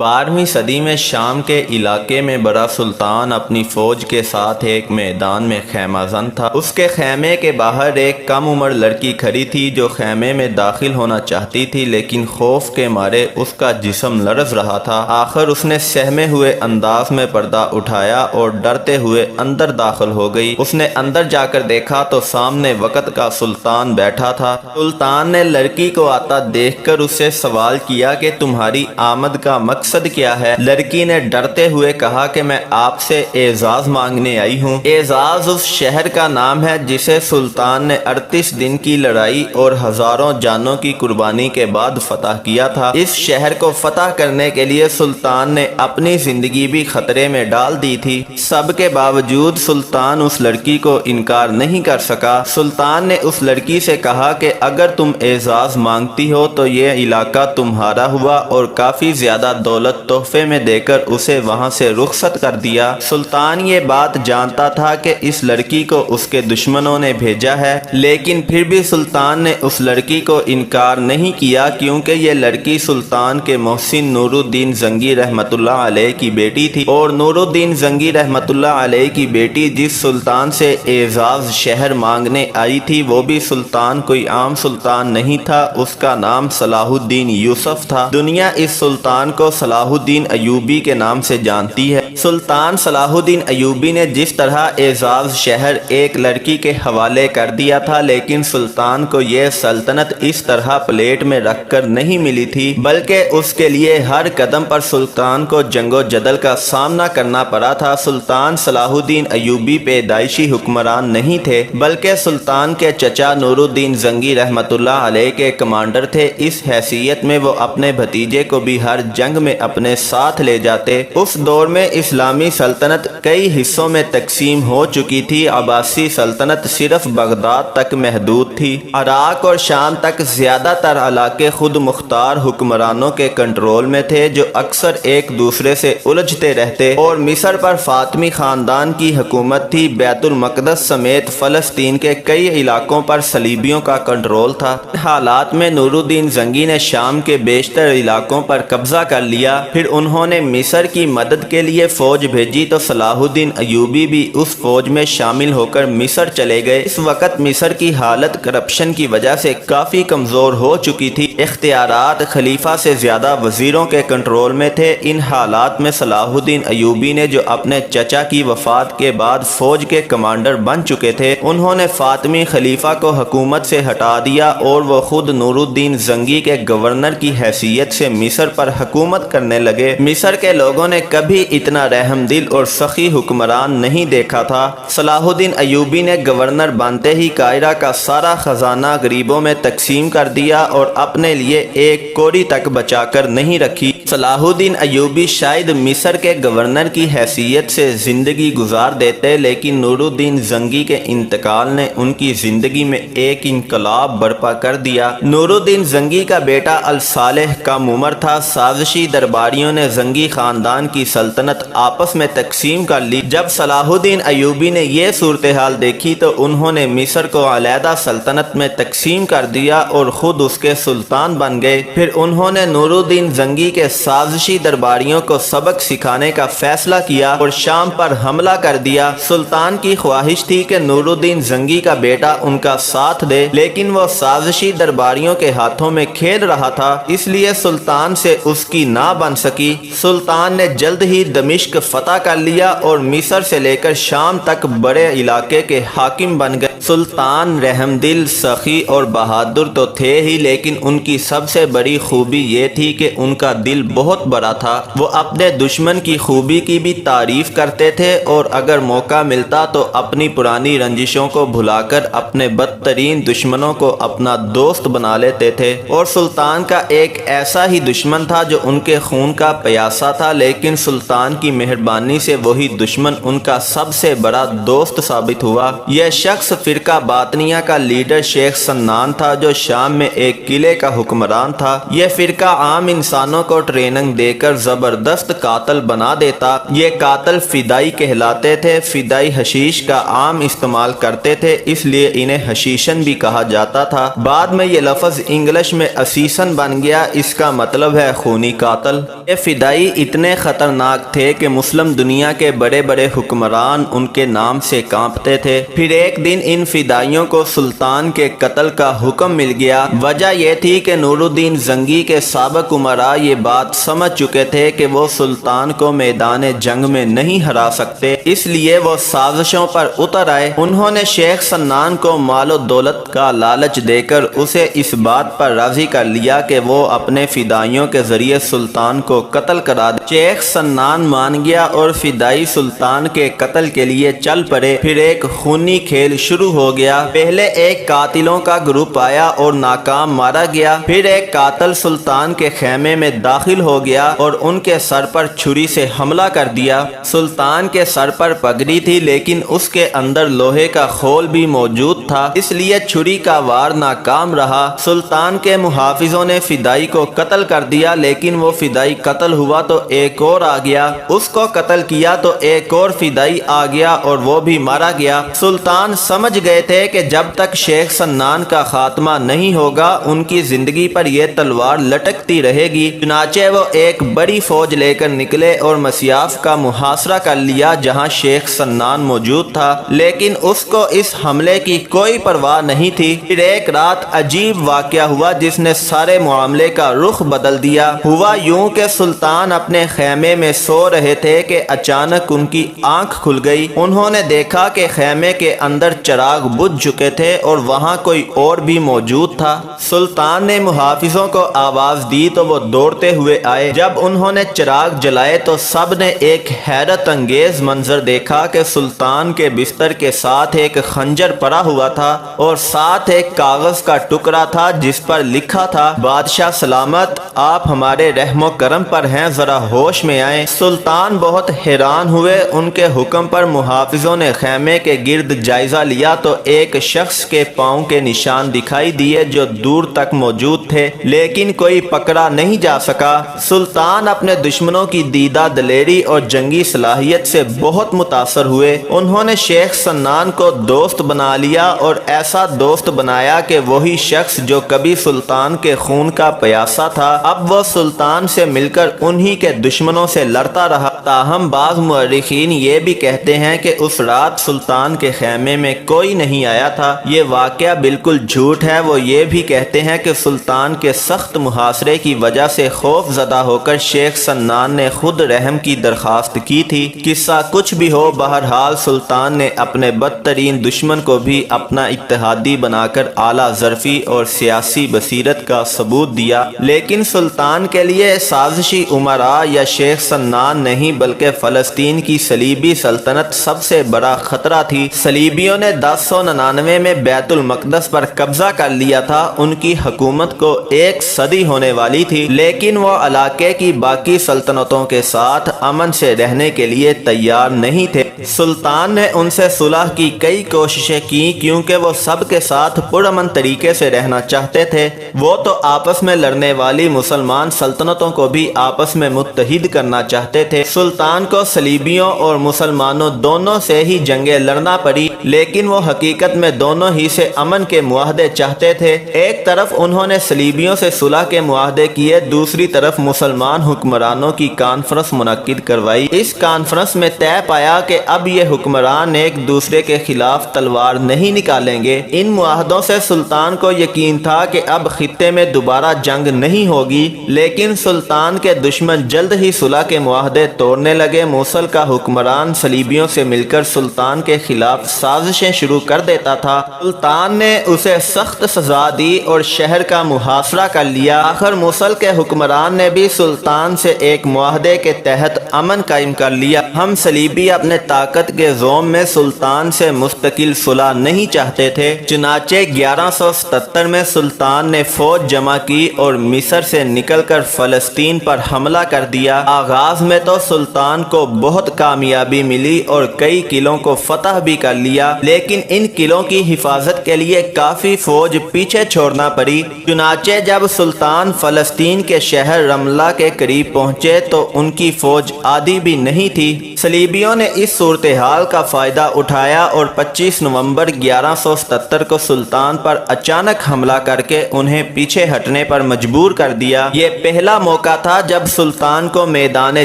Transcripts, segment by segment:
12ویں صدی میں شام کے علاقے میں بڑا سلطان اپنی فوج کے ساتھ ایک میدان میں خیمہ زن تھا۔ اس کے خیمے کے باہر ایک کم عمر لڑکی کھڑی تھی جو خیمے میں داخل ہونا چاہتی تھی، لیکن خوف کے مارے اس کا جسم لرز رہا تھا۔ آخر اس نے سہمے ہوئے انداز میں پردہ اٹھایا اور ڈرتے ہوئے اندر داخل ہو گئی۔ اس نے اندر جا کر دیکھا تو سامنے وقت کا سلطان بیٹھا تھا۔ سلطان نے لڑکی کو آتا دیکھ کر اسے سوال کیا کہ تمہاری آمد کا مقصد کیا ہے؟ لڑکی نے ڈرتے ہوئے کہا کہ میں آپ سے اعزاز مانگنے آئی ہوں۔ اعزاز اس شہر کا نام ہے جسے سلطان نے 38 دن کی لڑائی اور ہزاروں جانوں کی قربانی کے بعد فتح کیا تھا۔ اس شہر کو فتح کرنے کے لیے سلطان نے اپنی زندگی بھی خطرے میں ڈال دی تھی۔ سب کے باوجود سلطان اس لڑکی کو انکار نہیں کر سکا۔ سلطان نے اس لڑکی سے کہا کہ اگر تم اعزاز مانگتی ہو تو یہ علاقہ تمہارا ہوا، اور کافی زیادہ دولت تحفے میں دے کر اسے وہاں سے رخصت کر دیا۔ سلطان یہ بات جانتا تھا کہ اس لڑکی کو اس کے دشمنوں نے بھیجا ہے، لیکن پھر بھی سلطان نے اس لڑکی کو انکار نہیں کیا، کیونکہ یہ لڑکی سلطان کے محسن نور الدین زنگی رحمت اللہ علیہ کی بیٹی تھی، اور نور الدین زنگی رحمت اللہ علیہ کی بیٹی جس سلطان سے اعزاز شہر مانگنے آئی تھی وہ بھی سلطان کوئی عام سلطان نہیں تھا، اس کا نام صلاح الدین یوسف تھا۔ دنیا اس سلطان کو صلاح الدین ایوبی کے نام سے جانتی ہے۔ سلطان صلاح الدین ایوبی نے جس طرح اعزاز شہر ایک لڑکی کے حوالے کر دیا تھا، لیکن سلطان کو یہ سلطنت اس طرح پلیٹ میں رکھ کر نہیں ملی تھی، بلکہ اس کے لیے ہر قدم پر سلطان کو جنگ و جدل کا سامنا کرنا پڑا تھا۔ سلطان صلاح الدین ایوبی پیدائشی حکمران نہیں تھے، بلکہ سلطان کے چچا نور الدین زنگی رحمت اللہ علیہ کے کمانڈر تھے۔ اس حیثیت میں وہ اپنے بھتیجے کو بھی ہر جنگ میں اپنے ساتھ لے جاتے۔ اس دور میں اسلامی سلطنت کئی حصوں میں تقسیم ہو چکی تھی۔ عباسی سلطنت صرف بغداد تک محدود تھی۔ عراق اور شام تک زیادہ تر علاقے خود مختار حکمرانوں کے کنٹرول میں تھے، جو اکثر ایک دوسرے سے الجھتے رہتے، اور مصر پر فاطمی خاندان کی حکومت تھی۔ بیت المقدس سمیت فلسطین کے کئی علاقوں پر صلیبیوں کا کنٹرول تھا۔ حالات میں نور الدین زنگی نے شام کے بیشتر علاقوں پر قبضہ کر لیا۔ پھر انہوں نے مصر کی مدد کے لیے فوج بھیجی تو صلاح الدین ایوبی بھی اس فوج میں شامل ہو کر مصر چلے گئے۔ اس وقت مصر کی حالت کرپشن کی وجہ سے کافی کمزور ہو چکی تھی۔ اختیارات خلیفہ سے زیادہ وزیروں کے کنٹرول میں تھے۔ ان حالات میں صلاح الدین ایوبی نے، جو اپنے چچا کی وفات کے بعد فوج کے کمانڈر بن چکے تھے، انہوں نے فاطمی خلیفہ کو حکومت سے ہٹا دیا اور وہ خود نور الدین زنگی کے گورنر کی حیثیت سے مصر پر حکومت کرنے لگے۔ مصر کے لوگوں نے کبھی اتنا رحم دل اور سخی حکمران نہیں دیکھا تھا۔ صلاح الدین ایوبی نے گورنر بنتے ہی قاہرہ کا سارا خزانہ غریبوں میں تقسیم کر دیا اور اپنے لیے ایک کوڑی تک بچا کر نہیں رکھی۔ صلاح الدین ایوبی شاید مصر کے گورنر کی حیثیت سے زندگی گزار دیتے، لیکن نور الدین زنگی کے انتقال نے ان کی زندگی میں ایک انقلاب برپا کر دیا۔ نور الدین زنگی کا بیٹا الصالح کم عمر تھا۔ سازشی درباریوں نے زنگی خاندان کی سلطنت آپس میں تقسیم کر لی۔ جب صلاح الدین ایوبی نے یہ صورتحال دیکھی تو انہوں نے مصر کو علیحدہ سلطنت میں تقسیم کر دیا اور خود اس کے سلطان بن گئے۔ پھر انہوں نے نور الدین زنگی کے سازشی درباریوں کو سبق سکھانے کا فیصلہ کیا اور شام پر حملہ کر دیا۔ سلطان کی خواہش تھی کہ نور الدین زنگی کا بیٹا ان کا ساتھ دے، لیکن وہ سازشی درباریوں کے ہاتھوں میں کھیل رہا تھا، اس لیے سلطان سے اس کی نہ بن سکی۔ سلطان نے جلد ہی دمشق فتح کر لیا اور مصر سے لے کر شام تک بڑے علاقے کے حاکم بن گئے۔ سلطان رحم دل، سخی اور بہادر تو تھے ہی، لیکن ان کی سب سے بڑی خوبی یہ تھی کہ ان کا دل بہت بڑا تھا۔ وہ اپنے دشمن کی خوبی کی بھی تعریف کرتے تھے، اور اگر موقع ملتا تو اپنی پرانی رنجشوں کو بھلا کر اپنے بدترین دشمنوں کو اپنا دوست بنا لیتے تھے۔ اور سلطان کا ایک ایسا ہی دشمن تھا جو ان کے خون کا پیاسا تھا، لیکن سلطان کی مہربانی سے وہی دشمن ان کا سب سے بڑا دوست ثابت ہوا۔ یہ شخص فرقہ باطنیہ کا لیڈر شیخ سنان تھا جو شام میں ایک قلعے کا حکمران تھا۔ یہ فرقہ عام انسانوں کو ٹریننگ دے کر زبردست قاتل بنا دیتا۔ یہ قاتل فدائی کہلاتے تھے۔ فدائی حشیش کا عام استعمال کرتے تھے، اس لیے انہیں حشیشن بھی کہا جاتا تھا۔ بعد میں یہ لفظ انگلش میں اسیسن بن گیا، اس کا مطلب ہے خونی قاتل۔ یہ فدائی اتنے خطرناک تھے کہ مسلم دنیا کے بڑے بڑے حکمران ان کے نام سے کانپتے تھے۔ پھر ایک دن ان فدائیوں کو سلطان کے قتل کا حکم مل گیا۔ وجہ یہ تھی کہ نور الدین زنگی کے سابق امراء یہ بات سمجھ چکے تھے کہ وہ سلطان کو میدان جنگ میں نہیں ہرا سکتے، اس لیے وہ سازشوں پر اتر آئے۔ انہوں نے شیخ سنان کو مال و دولت کا لالچ دے کر اسے اس بات پر راضی کر لیا کہ وہ اپنے فدائیوں کے ذریعے سلطان کو قتل کرا دے۔ شیخ سنان مان گیا اور فدائی سلطان کے قتل کے لیے چل پڑے۔ پھر ایک خونی کھیل شروع ہو گیا۔ پہلے ایک قاتلوں کا گروپ آیا اور ناکام مارا گیا۔ پھر ایک قاتل سلطان کے خیمے میں داخل ہو گیا اور ان کے سر پر چھری سے حملہ کر دیا۔ سلطان کے سر پر پگڑی تھی لیکن اس کے اندر لوہے کا خول بھی موجود تھا، اس لیے چھری کا وار ناکام رہا۔ سلطان کے محافظوں نے فدائی کو قتل کر دیا، لیکن وہ فدائی قتل ہوا تو ایک اور آ گیا، اس کو قتل کیا تو ایک اور فدائی آ گیا اور وہ بھی مارا گیا۔ سلطان سمجھ گئے تھے کہ جب تک شیخ سنان کا خاتمہ نہیں ہوگا ان کی زندگی پر یہ تلوار لٹکتی رہے گی۔ چنانچہ وہ ایک بڑی فوج لے کر نکلے اور مسیاف کا محاصرہ کر لیا جہاں شیخ سنان موجود تھا، لیکن اس کو اس حملے کی کوئی پرواہ نہیں تھی۔ پھر ایک رات عجیب واقعہ ہوا جس نے سارے معاملے کا رخ بدل دیا۔ ہوا یوں کہ سلطان اپنے خیمے میں سو رہے تھے کہ اچانک ان کی آنکھ کھل گئی۔ انہوں نے دیکھا کہ خیمے کے اندر چراغ بجھ چکے تھے اور وہاں کوئی اور بھی موجود تھا۔ سلطان نے محافظوں کو آواز دی تو وہ دوڑتے ہوئے آئے۔ جب انہوں نے چراغ جلائے تو سب نے ایک حیرت انگیز منظر دیکھا کہ سلطان کے بستر کے ساتھ ایک خنجر پڑا ہوا تھا اور ساتھ ایک کاغذ کا ٹکڑا تھا جس پر لکھا تھا، بادشاہ سلامت، آپ ہمارے رحم و کرم پر ہیں، ذرا ہوش میں آئیں۔ سلطان بہت حیران ہوئے۔ ان کے حکم پر محافظوں نے خیمے کے گرد جائزہ لیا تو ایک شخص کے پاؤں کے نشان دکھائی دیے جو دور تک موجود تھے، لیکن کوئی پکڑا نہیں جا سکا۔ سلطان اپنے دشمنوں کی دیدہ دلیری اور جنگی صلاحیت سے بہت متاثر ہوئے۔ انہوں نے شیخ سنان کو دوست بنا لیا اور ایسا دوست بنایا کہ وہی شخص جو کبھی سلطان کے خون کا پیاسا تھا اب وہ سلطان سے مل کر انہی کے دشمنوں سے لڑتا رہا۔ تاہم بعض مورخین یہ بھی کہتے ہیں کہ اس رات سلطان کے خیمے میں کوئی نہیں آیا تھا۔ یہ واقعہ بالکل جھوٹ ہے۔ وہ یہ بھی کہتے ہیں کہ سلطان کے سخت محاصرے کی وجہ سے خوف زدہ ہو کر شیخ سنان نے خود رحم کی درخواست کی تھی۔ قصہ کچھ بھی ہو، بہرحال سلطان نے اپنے بدترین دشمن کو بھی اپنا اتحادی بنا کر اعلیٰ ظرفی اور سیاسی بصیرت کا ثبوت دیا۔ لیکن سلطان کے لیے سازشی امراء یا شیخ سنان نہیں بلکہ فلسطین کی صلیبی سلطنت سب سے بڑا خطرہ تھی۔ صلیبیوں نے 1099 میں بیت المقدس پر قبضہ کر لیا تھا۔ ان کی حکومت کو ایک صدی ہونے والی تھی، لیکن وہ علاقے کی باقی سلطنتوں کے ساتھ امن سے رہنے کے لیے تیار نہیں تھے۔ سلطان نے ان سے صلح کی کئی کوششیں کی کیونکہ وہ سب کے ساتھ پرامن طریقے سے رہنا چاہتے تھے۔ وہ تو آپس میں لڑنے والی مسلمان سلطنتوں کو بھی آپس میں متحد کرنا چاہتے تھے۔ سلطان کو صلیبیوں اور مسلمانوں دونوں سے ہی جنگیں لڑنا پڑی، لیکن وہ حقیقت میں دونوں ہی سے امن کے معاہدے چاہتے تھے۔ ایک طرف انہوں نے صلیبیوں سے صلح کے معاہدے کیے، دوسری طرف مسلمان حکمرانوں کی کانفرنس منعقد کروائی۔ اس کانفرنس میں طے پایا کہ اب یہ حکمران ایک دوسرے کے خلاف تلوار نہیں نکالیں گے۔ ان معاہدوں سے سلطان کو یقین تھا کہ اب خطے میں دوبارہ جنگ نہیں ہوگی، لیکن سلطان کے دشمن جلد ہی صلح کے معاہدے توڑنے لگے۔ موصل کا حکمران صلیبیوں سے مل کر سلطان کے خلاف سازشیں شروع کر دیتا تھا۔ سلطان نے اسے سخت سزا دی اور شہر کا محاصرہ کر لیا۔ آخر موصل کے حکمران نے بھی سلطان سے ایک معاہدے کے تحت امن قائم کر لیا۔ ہم صلیبی اپنے طاقت کے زوم میں سلطان سے مستقل صلح نہیں چاہتے تھے، چنانچہ 1177 میں سلطان نے فوج جمع کی اور مصر سے نکل کر فلسطین پر حملہ کر دیا۔ آغاز میں تو سلطان کو بہت کامیابی ملی اور کئی قلعوں کو فتح بھی کر لیا، لیکن لیکن ان قلعوں کی حفاظت کے لیے کافی فوج پیچھے چھوڑنا پڑی۔ چنانچہ جب سلطان فلسطین کے شہر رملہ کے قریب پہنچے تو ان کی فوج آدھی بھی نہیں تھی۔ صلیبیوں نے اس صورتحال کا فائدہ اٹھایا اور 25 نومبر 1177 کو سلطان پر اچانک حملہ کر کے انہیں پیچھے ہٹنے پر مجبور کر دیا۔ یہ پہلا موقع تھا جب سلطان کو میدان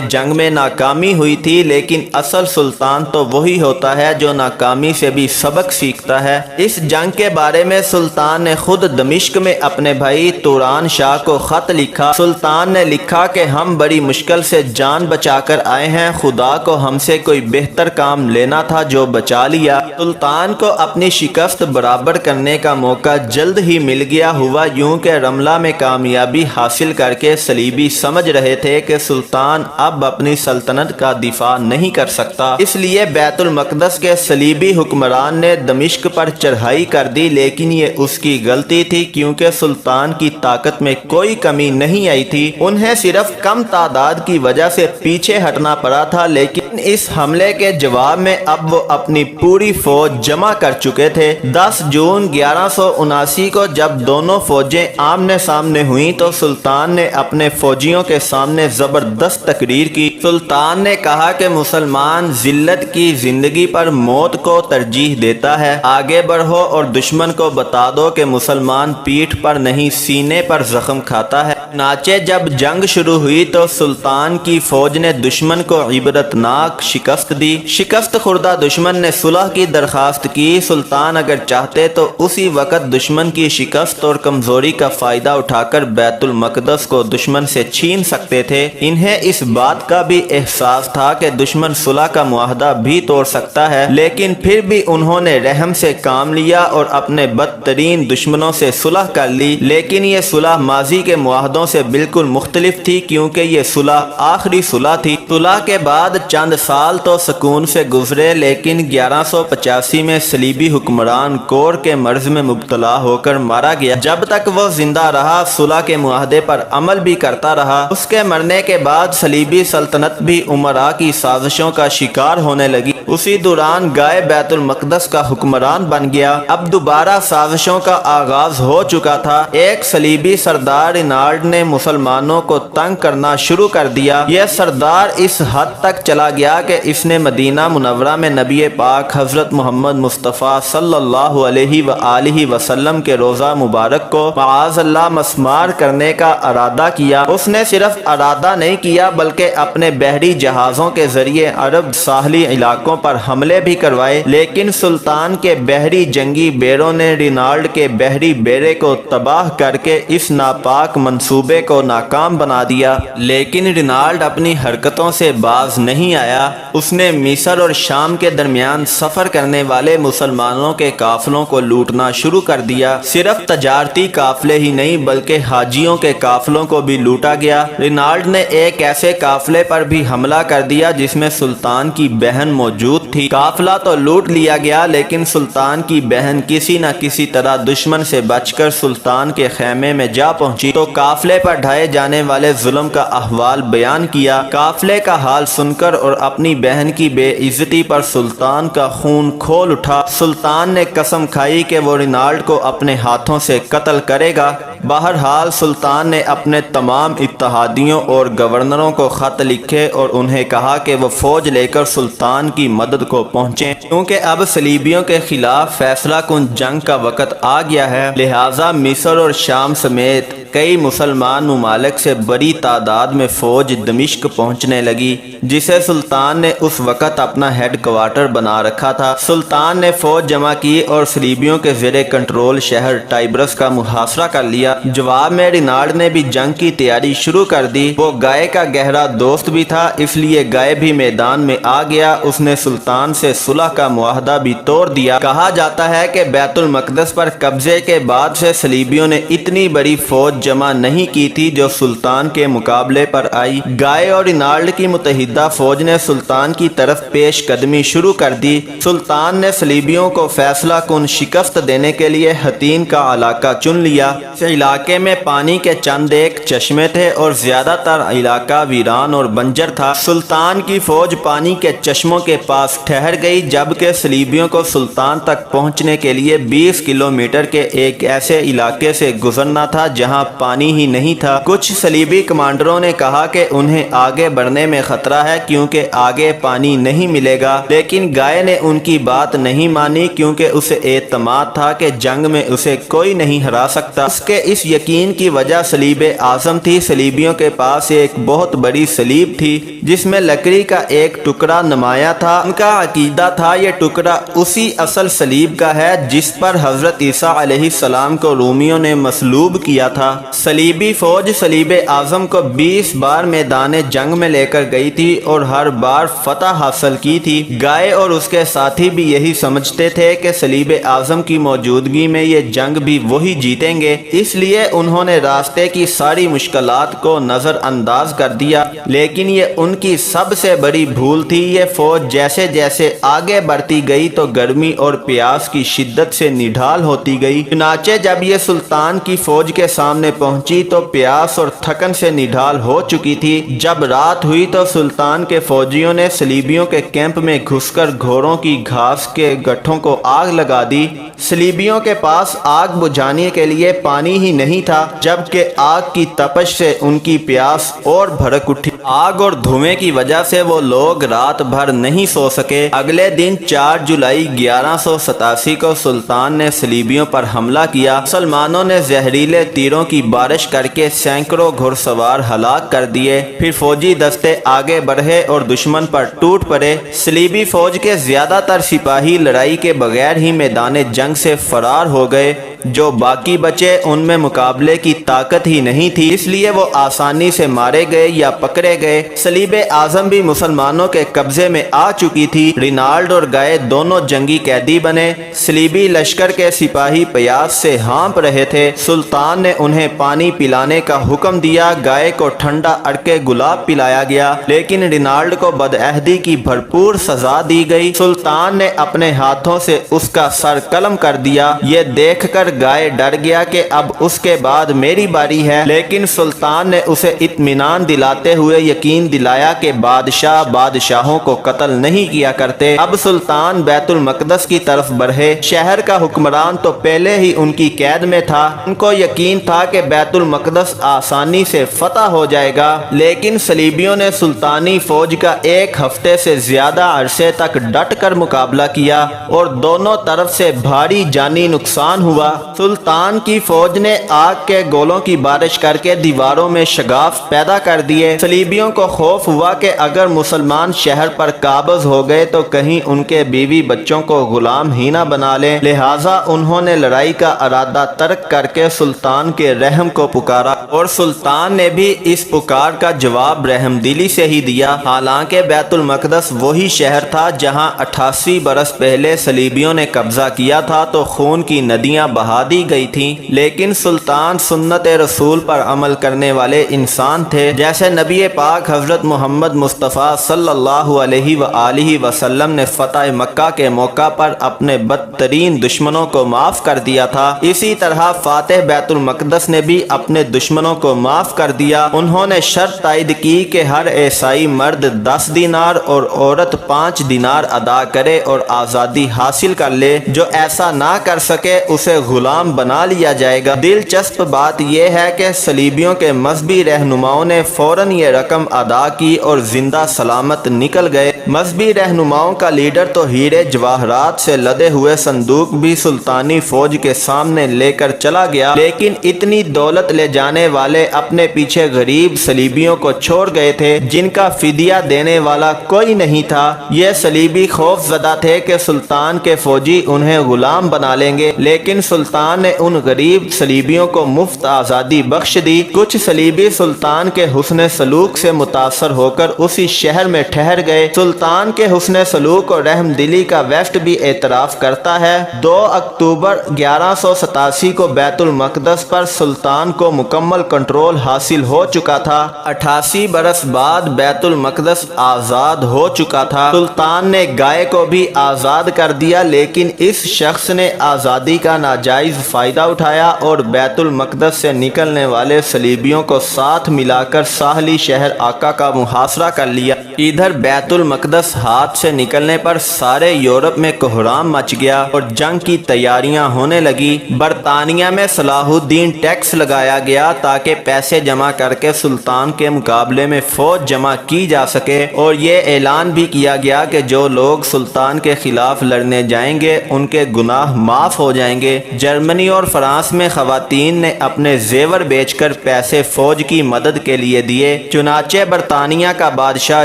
جنگ میں ناکامی ہوئی تھی، لیکن اصل سلطان تو وہی ہوتا ہے جو ناکامی سے بھی سبق سیکھتا ہے۔ اس جنگ کے بارے میں سلطان نے خود دمشق میں اپنے بھائی توران شاہ کو خط لکھا۔ سلطان نے لکھا کہ ہم بڑی مشکل سے جان بچا کر آئے ہیں، خدا کو ہم سے کوئی بہتر کام لینا تھا جو بچا لیا۔ سلطان کو اپنی شکست برابر کرنے کا موقع جلد ہی مل گیا۔ ہوا یوں کہ رملہ میں کامیابی حاصل کر کے صلیبی سمجھ رہے تھے کہ سلطان اب اپنی سلطنت کا دفاع نہیں کر سکتا، اس لیے بیت المقدس کے صلیبی حکمران نے دمشق پر چڑھائی کر دی، لیکن یہ اس کی غلطی تھی کیونکہ سلطان کی طاقت میں کوئی کمی نہیں آئی تھی۔ انہیں صرف کم تعداد کی وجہ سے پیچھے ہٹنا پڑا تھا، لیکن اس حملے کے جواب میں اب وہ اپنی پوری فوج جمع کر چکے تھے۔ 10 جون 1179 کو جب دونوں فوجیں آمنے سامنے ہوئیں تو سلطان نے اپنے فوجیوں کے سامنے زبردست تقریر کی۔ سلطان نے کہا کہ مسلمان ذلت کی زندگی پر موت کو ترجیح دیتا ہے، آگے بڑھو اور دشمن کو بتا دو کہ مسلمان پیٹھ پر نہیں سینے پر زخم کھاتا ہے۔ چنانچہ جب جنگ شروع ہوئی تو سلطان کی فوج نے دشمن کو عبرتناک شکست دی۔ شکست خوردہ دشمن نے صلح کی درخواست کی۔ سلطان اگر چاہتے تو اسی وقت دشمن کی شکست اور کمزوری کا فائدہ اٹھا کر بیت المقدس کو دشمن سے چھین سکتے تھے۔ انہیں اس بات کا بھی احساس تھا کہ دشمن صلح کا معاہدہ بھی توڑ سکتا ہے، لیکن پھر بھی انہوں نے رحم سے کام لیا اور اپنے بدترین دشمنوں سے صلح کر لی۔ لیکن یہ صلح ماضی کے معاہدوں سے بالکل مختلف تھی کیونکہ یہ صلح آخری صلح تھی۔ صلح کے بعد چند سال تو سکون سے گزرے، لیکن 1185 میں صلیبی حکمران کور کے مرض میں مبتلا ہو کر مارا گیا۔ جب تک وہ زندہ رہا صلح کے معاہدے پر عمل بھی کرتا رہا۔ اس کے مرنے کے بعد صلیبی سلطنت بھی امراء کی سازشوں کا شکار ہونے لگی۔ اسی دوران گائے بیت المقدس کا حکمران بن گیا۔ اب دوبارہ سازشوں کا آغاز ہو چکا تھا۔ ایک صلیبی سردار رینالڈ نے مسلمانوں کو تنگ کرنا شروع کر دیا۔ یہ سردار اس حد تک چلا گیا کہ اس نے مدینہ منورہ میں نبی پاک حضرت محمد مصطفیٰ صلی اللہ علیہ وآلہ وسلم کے روضہ مبارک کو معاذ اللہ مسمار کرنے کا ارادہ کیا۔ اس نے صرف ارادہ نہیں کیا بلکہ اپنے بحری جہازوں کے ذریعے عرب ساحلی علاقوں پر حملے بھی کروائے، لیکن سلطان کے بحری جنگی بیڑوں نے رینالڈ کے بحری بیڑے کو تباہ کر کے اس ناپاک منصوبے کو ناکام بنا دیا۔ لیکن رینالڈ اپنی حرکتوں سے باز نہیں آیا۔ اس نے مصر اور شام کے درمیان سفر کرنے والے مسلمانوں کے قافلوں کو لوٹنا شروع کر دیا۔ صرف تجارتی قافلے ہی نہیں بلکہ حاجیوں کے قافلوں کو بھی لوٹا گیا۔ رینالڈ نے ایک ایسے قافلے پر بھی حملہ کر دیا جس میں سلطان کی بہن موجود تھی۔ قافلہ تو لوٹ لیا گیا لیکن سلطان کی بہن کسی نہ کسی طرح دشمن سے بچ کر سلطان کے خیمے میں جا پہنچی تو قافلے پر ڈھائے جانے والے ظلم کا احوال بیان کیا۔ قافلے کا حال سن کر اور اپنی بہن کی بے عزتی پر سلطان کا خون کھول اٹھا۔ سلطان نے قسم کھائی کہ وہ رینالڈ کو اپنے ہاتھوں سے قتل کرے گا۔ بہرحال سلطان نے اپنے تمام اتحادیوں اور گورنروں کو خط لکھے اور انہیں کہا کہ وہ فوج لے کر سلطان کی مدد کو پہنچیں، کیونکہ اب صلیبیوں کے خلاف فیصلہ کن جنگ کا وقت آ گیا ہے۔ لہٰذا مصر اور شام سمیت کئی مسلمان ممالک سے بڑی تعداد میں فوج دمشق پہنچنے لگی، جسے سلطان نے اس وقت اپنا ہیڈ کوارٹر بنا رکھا تھا۔ سلطان نے فوج جمع کی اور صلیبیوں کے زیر کنٹرول شہر ٹائبرس کا محاصرہ کر لیا۔ جواب میں رینالڈ نے بھی جنگ کی تیاری شروع کر دی۔ وہ گائے کا گہرا دوست بھی تھا، اس لیے گائے بھی میدان میں آ گیا۔ اس نے سلطان سے صلح کا معاہدہ بھی توڑ دیا۔ کہا جاتا ہے کہ بیت المقدس پر قبضے کے بعد سے صلیبیوں نے اتنی بڑی فوج جمع نہیں کی تھی جو سلطان کے مقابلے پر آئی۔ گائے اور رینالڈ کی متحدہ فوج نے سلطان کی طرف پیش قدمی شروع کر دی۔ سلطان نے صلیبیوں کو فیصلہ کن شکست دینے کے لیے حطین کا علاقہ چن لیا۔ اس علاقے میں پانی کے چند ایک چشمے تھے اور زیادہ تر علاقہ ویران اور بنجر تھا۔ سلطان کی فوج پانی کے چشموں کے پاس ٹھہر گئی، جبکہ صلیبیوں کو سلطان تک پہنچنے کے لیے 20 کلومیٹر کے ایک ایسے علاقے سے گزرنا تھا جہاں پانی ہی نہیں تھا۔ کچھ صلیبی کمانڈروں نے کہا کہ انہیں آگے بڑھنے میں خطرہ ہے کیونکہ آگے پانی نہیں ملے گا، لیکن گائے نے ان کی بات نہیں مانی کیونکہ اسے اعتماد تھا کہ جنگ میں اسے کوئی نہیں ہرا سکتا۔ اس کے اس یقین کی وجہ صلیب اعظم تھی۔ صلیبیوں کے پاس ایک بہت بڑی صلیب تھی جس میں لکڑی کا ایک ٹکڑا نمایاں تھا۔ ان کا عقیدہ تھا یہ ٹکڑا اسی اصل صلیب کا ہے جس پر حضرت عیسیٰ علیہ السلام کو رومیوں نے مصلوب کیا تھا۔ صلیبی فوج صلیب اعظم کو 20 بار میدان جنگ میں لے کر گئی تھی اور ہر بار فتح حاصل کی تھی۔ گائے اور اس کے ساتھی بھی یہی سمجھتے تھے کہ صلیب اعظم کی موجودگی میں یہ جنگ بھی وہی جیتیں گے، اس لیے انہوں نے راستے کی ساری مشکلات کو نظر انداز کر دیا، لیکن یہ ان کی سب سے بڑی بھول تھی۔ یہ فوج جیسے جیسے آگے بڑھتی گئی تو گرمی اور پیاس کی شدت سے نڈھال ہوتی گئی۔ چنانچہ جب یہ سلطان کی فوج کے سامنے پہنچی تو پیاس اور تھکن سے نڈھال ہو چکی تھی۔ جب رات ہوئی تو سلطان کے فوجیوں نے صلیبیوں کے کیمپ میں گھس کر گھوڑوں کی گھاس کے گٹھوں کو آگ لگا دی۔ صلیبیوں کے پاس آگ بجھانے کے لیے پانی ہی نہیں تھا، جبکہ آگ کی تپش سے ان کی پیاس اور بھڑک اٹھی۔ آگ اور دھوئیں کی وجہ سے وہ لوگ رات بھر نہیں سو سکے۔ اگلے دن 4 جولائی 1187 کو سلطان نے صلیبیوں پر حملہ کیا۔ مسلمانوں نے زہریلے تیروں کی بارش کر کے سینکڑوں گھڑ سوار ہلاک کر دیے۔ پھر فوجی دستے آگے بڑھے اور دشمن پر ٹوٹ پڑے۔ صلیبی فوج کے زیادہ تر سپاہی لڑائی کے بغیر ہی میدان جنگ سے فرار ہو گئے۔ جو باقی بچے ان میں مقابلے کی طاقت ہی نہیں تھی، اس لیے وہ آسانی سے مارے گئے یا پکڑے گئے۔ صلیب اعظم بھی مسلمانوں کے قبضے میں آ چکی تھی۔ رینالڈ اور گائے دونوں جنگی قیدی بنے۔ صلیبی لشکر کے سپاہی پیاس سے ہانپ رہے تھے۔ سلطان نے انہیں پانی پلانے کا حکم دیا۔ گائے کو ٹھنڈا عرق گلاب پلایا گیا، لیکن رینالڈ کو بدعہدی کی بھرپور سزا دی گئی۔ سلطان نے اپنے ہاتھوں سے اس کا سر قلم کر دیا۔ یہ دیکھ کر گائے ڈر گیا کہ اب اس کے بعد میری باری ہے، لیکن سلطان نے اسے اطمینان دلاتے ہوئے یقین دلایا کہ بادشاہ بادشاہوں کو قتل نہیں کیا کرتے۔ اب سلطان بیت المقدس کی طرف بڑھے۔ شہر کا حکمران تو پہلے ہی ان کی قید میں تھا۔ ان کو یقین تھا کہ بیت المقدس آسانی سے فتح ہو جائے گا، لیکن صلیبیوں نے سلطانی فوج کا 1 ہفتے سے زیادہ عرصے تک ڈٹ کر مقابلہ کیا اور دونوں طرف سے بھاری جانی نقصان ہوا۔ سلطان کی فوج نے آگ کے گولوں کی بارش کر کے دیواروں میں شگاف پیدا کر دیے۔ صلیبیوں کو خوف ہوا کہ اگر مسلمان شہر پر قابض ہو گئے تو کہیں ان کے بیوی بچوں کو غلام ہی نہ بنا لیں، لہٰذا انہوں نے لڑائی کا ارادہ ترک کر کے سلطان کے رحم کو پکارا، اور سلطان نے بھی اس پکار کا جواب رحم دلی سے ہی دیا۔ حالانکہ بیت المقدس وہی شہر تھا جہاں 88 برس پہلے صلیبیوں نے قبضہ کیا تھا تو خون کی ندیاں بہا دی گئی تھیں، لیکن سلطان سنت رسول پر عمل کرنے والے انسان تھے۔ جیسے نبی پاک حضرت محمد مصطفیٰ صلی اللہ علیہ وآلہ وسلم نے فتح مکہ کے موقع پر اپنے بدترین دشمنوں کو معاف کر دیا تھا، اسی طرح فاتح بیت المقدس نے بھی اپنے دشمنوں کو معاف کر دیا۔ انہوں نے شرط عائد کی کہ ہر عیسائی مرد 10 دینار اور عورت 5 دینار ادا کرے اور آزادی حاصل کر لے۔ جو ایسا نہ کر سکے اسے غلام بنا لیا جائے گا۔ دلچسپ بات یہ ہے کہ صلیبیوں کے مذہبی رہنماؤں نے فوراً یہ رقم ادا کی اور زندہ سلامت نکل گئے۔ مذہبی رہنماؤں کا لیڈر تو ہیرے جواہرات سے لدے ہوئے صندوق بھی سلطانی فوج کے سامنے لے کر چلا گیا، لیکن اتنی دولت لے جانے والے اپنے پیچھے غریب صلیبیوں کو چھوڑ گئے تھے جن کا فدیہ دینے والا کوئی نہیں تھا۔ یہ صلیبی خوف زدہ تھے کہ سلطان کے فوجی انہیں غلام بنا لیں گے، لیکن سلطان نے ان غریب صلیبیوں کو مفت آزادی بخش دی۔ کچھ صلیبی سلطان کے حسن سلوک سے متاثر ہو کر اسی شہر میں ٹھہر گئے۔ سلطان کے حسن سلوک اور رحم دلی کا ویسٹ بھی اعتراف کرتا ہے۔ 2 اکتوبر 1187 کو بیت المقدس پر سلطان کو مکمل کنٹرول حاصل ہو چکا تھا۔ 88 برس بعد بیت المقدس آزاد ہو چکا تھا۔ سلطان نے گائے کو بھی آزاد کر دیا، لیکن اس شخص نے آزادی کا ناجائز فائدہ اٹھایا اور بیت المقدس سے نکلنے والے صلیبیوں کو ساتھ ملا کر ساحلی شہر آقا کا محاصرہ کر لیا۔ ادھر بیت المقدس ہاتھ سے نکلنے پر سارے یورپ میں کوہرام مچ گیا اور جنگ کی تیاریاں ہونے لگی۔ برطانیہ میں صلاح الدین ٹیکس لگایا گیا تاکہ پیسے جمع کر کے سلطان کے مقابلے میں فوج جمع کی جا سکے، اور یہ اعلان بھی کیا گیا کہ جو لوگ سلطان کے خلاف لڑنے جائیں گے ان کے گناہ معاف ہو جائیں گے۔ جرمنی اور فرانس میں خواتین نے اپنے زیور بیچ کر پیسے فوج کی مدد کے لیے دیے۔ چنانچہ برطانیہ کا بادشاہ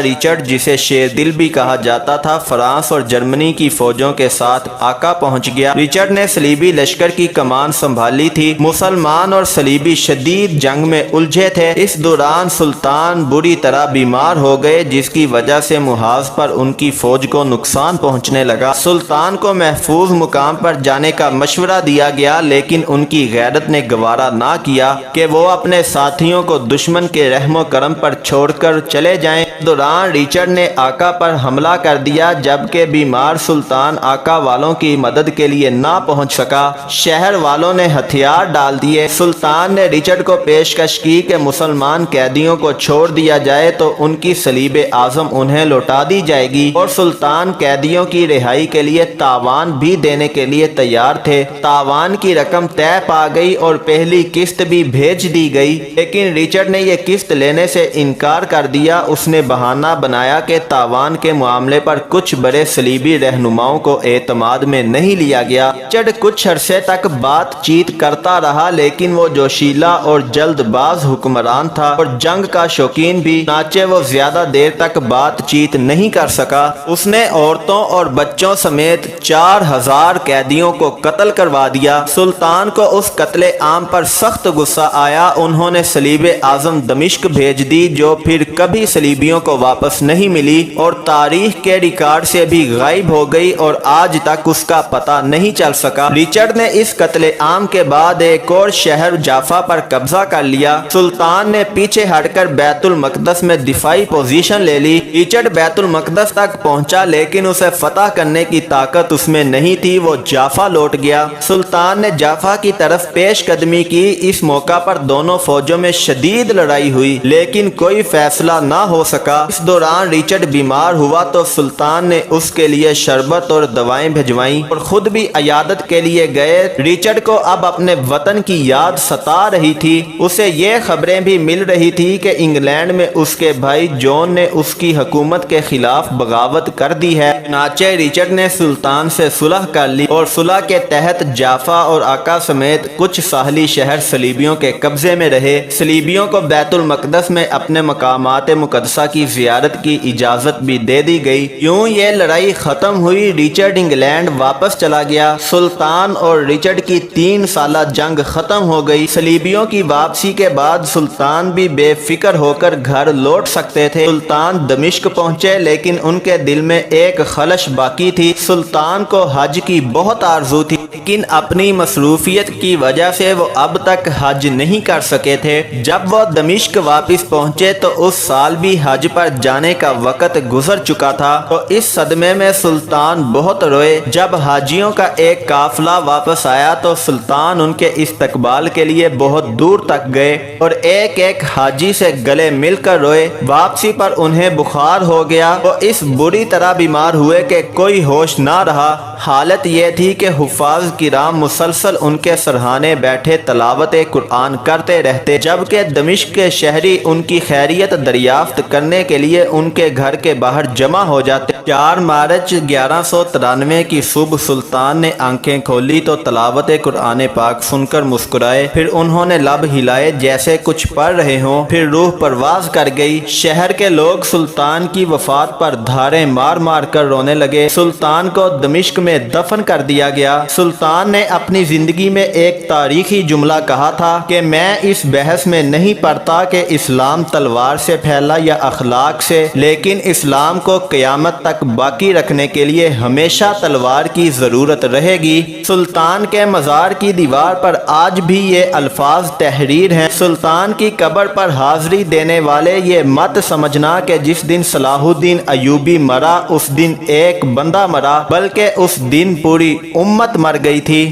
رچرڈ، جسے شیر دل بھی کہا جاتا تھا، فرانس اور جرمنی کی فوجوں کے ساتھ آقا پہنچ گیا۔ رچرڈ نے صلیبی لشکر کی کمان سنبھالی تھی۔ مسلمان اور صلیبی شدید جنگ میں الجھے تھے۔ اس دوران سلطان بری طرح بیمار ہو گئے، جس کی وجہ سے محاذ پر ان کی فوج کو نقصان پہنچنے لگا۔ سلطان کو محفوظ مقام پر جانے کا مشورہ دیا گیا، لیکن ان کی غیرت نے گوارا نہ کیا کہ وہ اپنے ساتھیوں کو دشمن کے رحم و کرم پر چھوڑ کر چلے جائیں۔ دوران رچرڈ نے آقا پر حملہ کر دیا، جبکہ بیمار سلطان آقا والوں کی مدد کے لیے نہ پہنچ سکا۔ شہر والوں نے ہتھیار ڈال دیے۔ سلطان نے رچرڈ کو پیشکش کی کہ مسلمان قیدیوں کو چھوڑ دیا جائے تو ان کی صلیب اعظم انہیں لوٹا دی جائے گی، اور سلطان قیدیوں کی رہائی کے لیے تاوان بھی دینے کے لیے تیار تھے۔ تاوان کی رقم طے پا گئی اور پہلی قسط بھی بھیج دی گئی، لیکن رچرڈ نے یہ قسط لینے سے انکار کر دیا۔ اس نے بہانہ بنایا کہ تاوان کے معاملے پر کچھ بڑے صلیبی رہنماؤں کو اعتماد میں نہیں لیا گیا۔ رچرڈ کچھ عرصے تک بات چیت کرتا رہا، لیکن وہ جوشیلا اور جلد باز حکمران تھا اور جنگ کا شوقین بھی، چنانچہ وہ زیادہ دیر تک بات چیت نہیں کر سکا۔ اس نے عورتوں اور بچوں سمیت 4000 قیدیوں کو قتل کروا دیا۔ سلطان کو اس قتل عام پر سخت غصہ آیا۔ انہوں نے صلیب اعظم دمشق بھیج دی، جو پھر کبھی صلیبیوں کو واپس نہیں ملی اور تاریخ کے ریکارڈ سے بھی غائب ہو گئی، اور آج تک اس کا پتہ نہیں چل سکا۔ رچرڈ نے اس قتل عام کے بعد ایک اور شہر جافا پر قبضہ کر لیا۔ سلطان نے پیچھے ہٹ کر بیت المقدس میں دفاعی پوزیشن لے لی۔ رچرڈ بیت المقدس تک پہنچا، لیکن اسے فتح کرنے کی طاقت اس میں نہیں تھی۔ وہ جافا لوٹ گیا۔ سلطان نے جافا کی طرف پیش قدمی کی۔ اس موقع پر دونوں فوجوں میں شدید لڑائی ہوئی، لیکن کوئی فیصلہ نہ ہو سکا۔ اس دوران رچرڈ بیمار ہوا تو سلطان نے اس کے لیے شربت اور دوائیں بھجوائیں اور خود بھی عیادت کے لیے گئے۔ رچرڈ کو اب اپنے وطن کی یاد ستا رہی تھی۔ اسے یہ خبریں بھی مل رہی تھی کہ انگلینڈ میں اس کے بھائی جون نے اس کی حکومت کے خلاف بغاوت کر دی ہے۔ چنانچہ رچرڈ نے سلطان سے صلح کر لی اور صلح کے تحت جافا اور آقا سمیت کچھ ساحلی شہر صلیبیوں کے قبضے میں رہے۔ صلیبیوں کو بیت المقدس میں اپنے مقامات مقدسہ کی زیارت کی اجازت بھی دے دی گئی۔ یوں یہ لڑائی ختم ہوئی۔ رچرڈ انگلینڈ واپس چلا گیا۔ سلطان اور رچرڈ کی 3 سالہ جنگ ختم ہو گئی۔ صلیبیوں کی واپسی کے بعد سلطان بھی بے فکر ہو کر گھر لوٹ سکتے تھے۔ سلطان دمشق پہنچے، لیکن ان کے دل میں ایک خلش باقی تھی۔ سلطان کو حج کی بہت آرزو تھی، لیکن اپنی مصروفیت کی وجہ سے وہ اب تک حج نہیں کر سکے تھے۔ جب وہ دمشق واپس پہنچے تو اس سال بھی حج پر جانے کا وقت گزر چکا تھا، تو اس صدمے میں سلطان بہت روئے۔ جب حاجیوں کا ایک قافلہ واپس آیا تو سلطان ان کے استقبال کے لیے بہت دور تک گئے اور ایک ایک حاجی سے گلے مل کر روئے۔ واپسی پر انہیں بخار ہو گیا۔ وہ اس بری طرح بیمار ہوئے کہ کوئی ہوش نہ رہا۔ حالت یہ تھی کہ حفاظ کرام مسلسل ان کے سرہانے بیٹھے تلاوت قرآن کرتے رہتے، جبکہ دمشق کے شہری ان کی خیریت دریافت کرنے کے لیے ان کے گھر کے باہر جمع ہو جاتے۔ 4 مارچ 1193 کی صبح سلطان نے آنکھیں کھولی تو تلاوت قرآن پاک سن کر مسکرائے۔ پھر انہوں نے لب ہلائے جیسے کچھ پڑھ رہے ہوں، پھر روح پرواز کر گئی۔ شہر کے لوگ سلطان کی وفات پر دھاریں مار مار کر رونے لگے۔ سلطان کو دمشق میں دفن کر دیا گیا۔ سلطان نے اپنی زندگی میں ایک تاریخی جملہ کہا تھا کہ میں اس بحث میں نہیں پڑتا کہ اسلام تلوار سے پھیلا یا اخلاق سے، لیکن اسلام کو قیامت تک باقی رکھنے کے لیے ہمیشہ تلوار کی ضرورت رہے گی۔ سلطان کے مزار کی دیوار پر آج بھی یہ الفاظ تحریر ہیں: سلطان کی قبر پر حاضری دینے والے یہ مت سمجھنا کہ جس دن صلاح الدین ایوبی مرا اس دن ایک بندہ مرا، بلکہ اس دن پوری امت مر گئی تھی۔